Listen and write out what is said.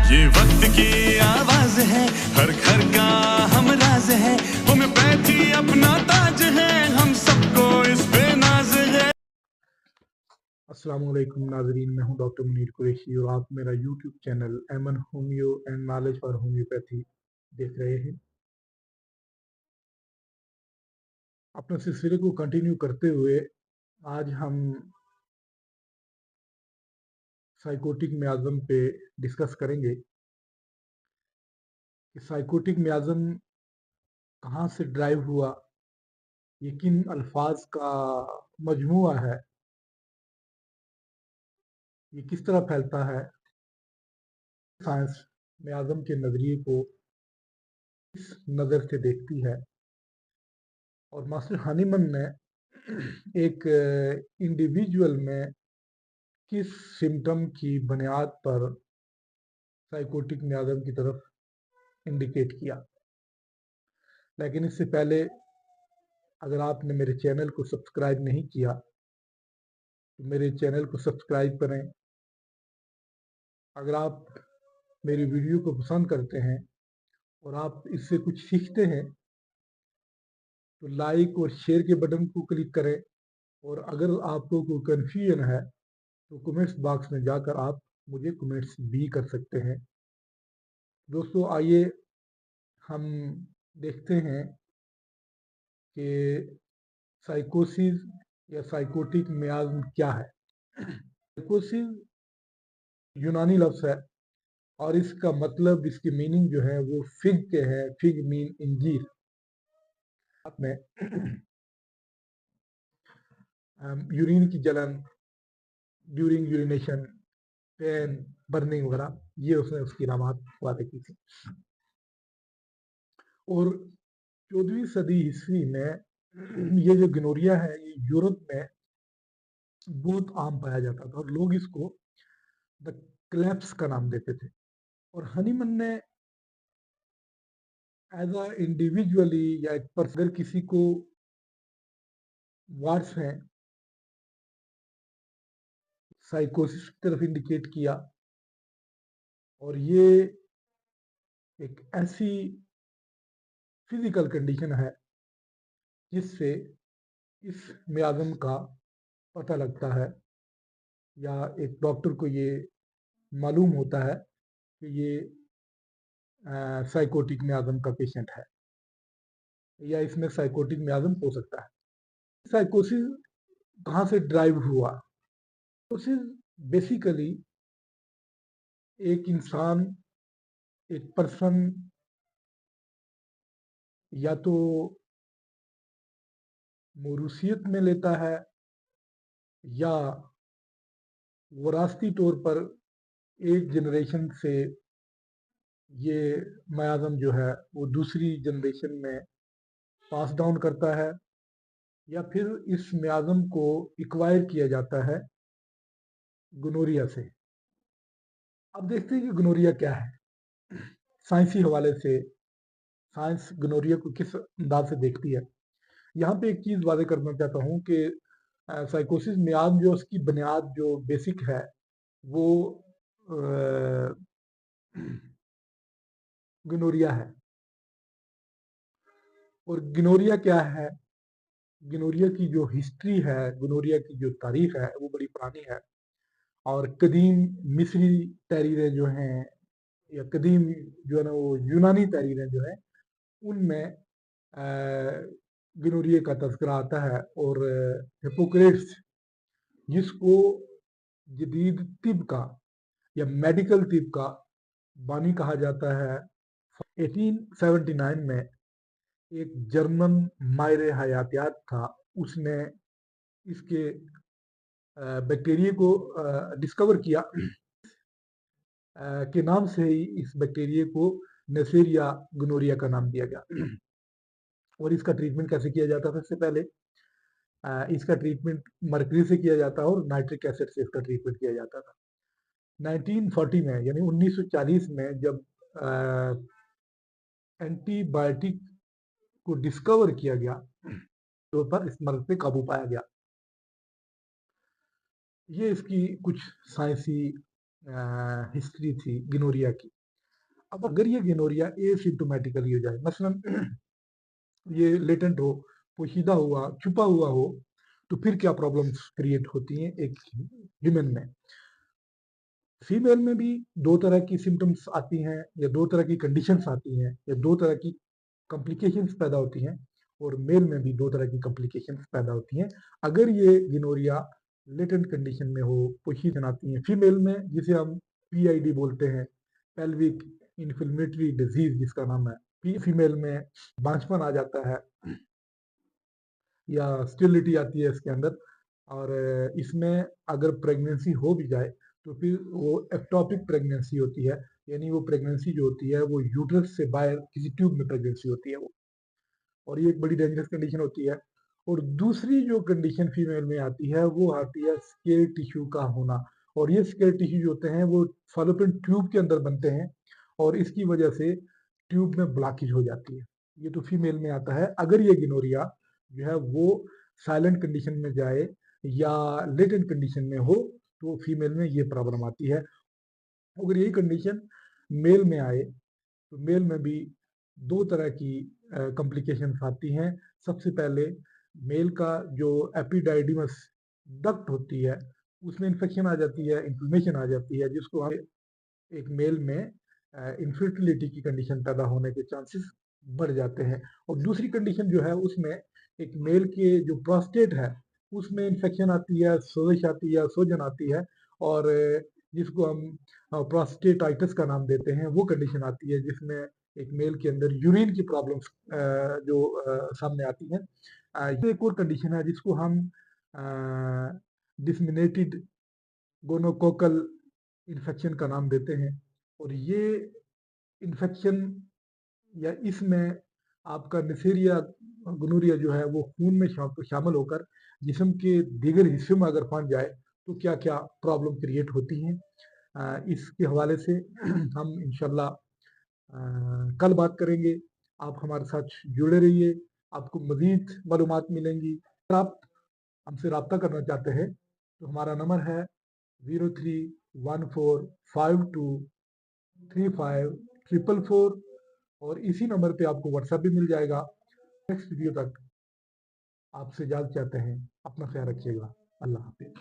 ये वक्त की आवाज है, हर घर का हम राज है, होम्योपैथी अपना ताज है, हम सबको इस पे नाज है। अस्सलाम वालेकुम नाजरीन, मैं हूं डॉक्टर मुनीर कुरैशी और आप मेरा यूट्यूब चैनल एमन homeo and knowledge for homeopathy देख रहे हैं। अपने सिलसिले को कंटिन्यू करते हुए आज हम साइकोटिक मियाज़म पे डिस्कस करेंगे कि साइकोटिक मियाज़म कहाँ से ड्राइव हुआ, ये किन अल्फाज का मजमूआ है, ये किस तरह फैलता है, साइंस मियाज़म के नज़रिए को किस नज़र से देखती है और मास्टर हानीमन ने एक इंडिविजुअल में किस सिम्टम की बुनियाद पर साइकोटिक मियाज़म की तरफ इंडिकेट किया। लेकिन इससे पहले अगर आपने मेरे चैनल को सब्सक्राइब नहीं किया तो मेरे चैनल को सब्सक्राइब करें। अगर आप मेरी वीडियो को पसंद करते हैं और आप इससे कुछ सीखते हैं तो लाइक और शेयर के बटन को क्लिक करें, और अगर आपको कोई कन्फ्यूजन है तो कमेंट्स बॉक्स में जाकर आप मुझे कमेंट्स भी कर सकते हैं। दोस्तों, आइए हम देखते हैं कि साइकोसिस या साइकोटिक मियाज़्म क्या है। साइकोसिस यूनानी लफ्ज़ है और इसका मतलब, इसकी मीनिंग जो है वो फिग के है। फिग मीन इंजीर में यूरिन की जलन, ड्यूरिंग यूरिनेशन, पेन, बर्निंग वगैरह, ये उसने उसकी रामात वादे की थी। और 14वीं सदी ईस्वी में ये जो गिनोरिया है ये यूरोप में बहुत आम पाया जाता था और लोग इसको द क्लैप्स का नाम देते थे। और हनीमन ने एज अ इंडिविजुअली या एक पर्सन, अगर किसी को वार्ड्स हैं, साइकोसिस की तरफ इंडिकेट किया। और ये एक ऐसी फिजिकल कंडीशन है जिससे इस मियाज़म का पता लगता है या एक डॉक्टर को ये मालूम होता है कि ये साइकोटिक मियाज़म का पेशेंट है या इसमें साइकोटिक मियाज़म हो सकता है। साइकोसिस कहाँ से ड्राइव हुआ? साइकोसिस बेसिकली एक इंसान, एक पर्सन या तो मौरूसियत में लेता है या वरासती तौर पर एक जनरेशन से ये मियाज़म जो है वो दूसरी जनरेशन में पास डाउन करता है, या फिर इस मियाज़म को एक्वायर किया जाता है गोनोरिया से। अब देखते हैं कि गोनोरिया क्या है। साइंसी हवाले से साइंस गोनोरिया को किस अंदाज से देखती है। यहाँ पे एक चीज़ वादे करना चाहता हूँ कि साइकोसिस मियाज़ जो उसकी बुनियाद जो बेसिक है वो गोनोरिया है। और गोनोरिया क्या है? गोनोरिया की जो हिस्ट्री है, गोनोरिया की जो तारीख है वो बड़ी पुरानी है। और कदीम मिस्री तहरीरें जो हैं या कदीम जो है ना वो यूनानी तहरीरें जो हैं उनमें गोनोरिया का तज़किरा आता है। और हिप्पोक्रेट्स, जिसको जदीद तिब का या मेडिकल तिब का बानी कहा जाता है, 1879 में एक जर्मन माहिर हयातियात था, उसने इसके बैक्टीरिया को डिस्कवर किया के नाम से ही इस बैक्टीरिया को नेसेरिया गोनोरिया का नाम दिया गया। और इसका ट्रीटमेंट कैसे किया जाता था? इससे पहले इसका ट्रीटमेंट मर्करी से किया जाता है और नाइट्रिक एसिड से इसका ट्रीटमेंट किया जाता था। 1940 में यानी 1940 में जब एंटीबायोटिक को डिस्कवर किया गया तो पर इस मर्ज पे काबू पाया गया। ये इसकी कुछ साइंसी हिस्ट्री थी गोनोरिया की। अब अगर ये गिनोरिया एसिम्प्टोमेटिकली हो जाए, मसलन ये लेटेंट हो, पोशीदा हुआ, छुपा हुआ हो, तो फिर क्या प्रॉब्लम्स क्रिएट होती हैं एक ह्यूमन में। फीमेल में भी दो तरह की सिम्टम्स आती हैं, या दो तरह की कंडीशंस आती हैं, या दो तरह की कॉम्प्लिकेशंस पैदा होती हैं, और मेल में भी दो तरह की कॉम्प्लिकेशंस पैदा होती हैं अगर ये गिनोरिया लेटेंट कंडीशन में हो, पोजीशन आती है फीमेल में, जिसे हम पीआईडी बोलते हैं, पेल्विक इन्फ्लेमेटरी डिजीज जिसका नाम है। फीमेल में बांझपन आ जाता है या स्टेरिलिटी आती है इसके अंदर, और इसमें अगर प्रेगनेंसी हो भी जाए तो फिर वो एक्टोपिक प्रेगनेंसी होती है, यानी वो प्रेगनेंसी जो होती है वो यूट्रस से बाहर किसी ट्यूब में प्रेगनेंसी होती है वो, और ये एक बड़ी डेंजरस कंडीशन होती है। और दूसरी जो कंडीशन फीमेल में आती है वो आती है स्केर टिश्यू का होना, और ये स्केर टिश्यू जो होते हैं वो फॉलोपियन ट्यूब के अंदर बनते हैं, और इसकी वजह से ट्यूब में ब्लॉकेज हो जाती है। ये तो फीमेल में आता है। अगर ये गिनोरिया जो है वो साइलेंट कंडीशन में जाए या लेटेंट कंडीशन में हो तो फीमेल में ये प्रॉब्लम आती है। अगर यही कंडीशन मेल में आए तो मेल में भी दो तरह की कॉम्प्लिकेशंस आती हैं। सबसे पहले मेल का जो एपिडाइडिमस डक्ट होती है उसमें इन्फेक्शन आ जाती है, इन्फ्लेमेशन आ जाती है, जिसको हम एक मेल में इनफर्टिलिटी की कंडीशन पैदा होने के चांसेस बढ़ जाते हैं। और दूसरी कंडीशन जो है उसमें एक मेल के जो प्रोस्टेट है उसमें इन्फेक्शन आती है, सोजिश आती है, सूजन आती है, और जिसको हम प्रोस्टेटाइटिस का नाम देते हैं, वो कंडीशन आती है जिसमें एक मेल के अंदर यूरिन की प्रॉब्लम्स जो सामने आती हैं। ये एक और कंडीशन है जिसको हम डिसमिनेटेड गोनोकोकल इन्फेक्शन का नाम देते हैं, और ये इन्फेक्शन या इसमें आपका निसेरिया गोनोरिया जो है वो खून में शामिल होकर जिस्म के दीगर हिस्सों में अगर पहुंच जाए तो क्या क्या प्रॉब्लम क्रिएट होती हैं, इसके हवाले से हम इंशाल्लाह कल बात करेंगे। आप हमारे साथ जुड़े रहिए, आपको मजीद मालूमात मिलेंगी। अगर आप हमसे रब्ता करना चाहते हैं तो हमारा नंबर है 0314523544, और इसी नंबर पे आपको व्हाट्सएप भी मिल जाएगा। नेक्स्ट वीडियो तक आपसे इजाजत चाहते हैं। अपना ख्याल रखिएगा। अल्लाह हाफिज।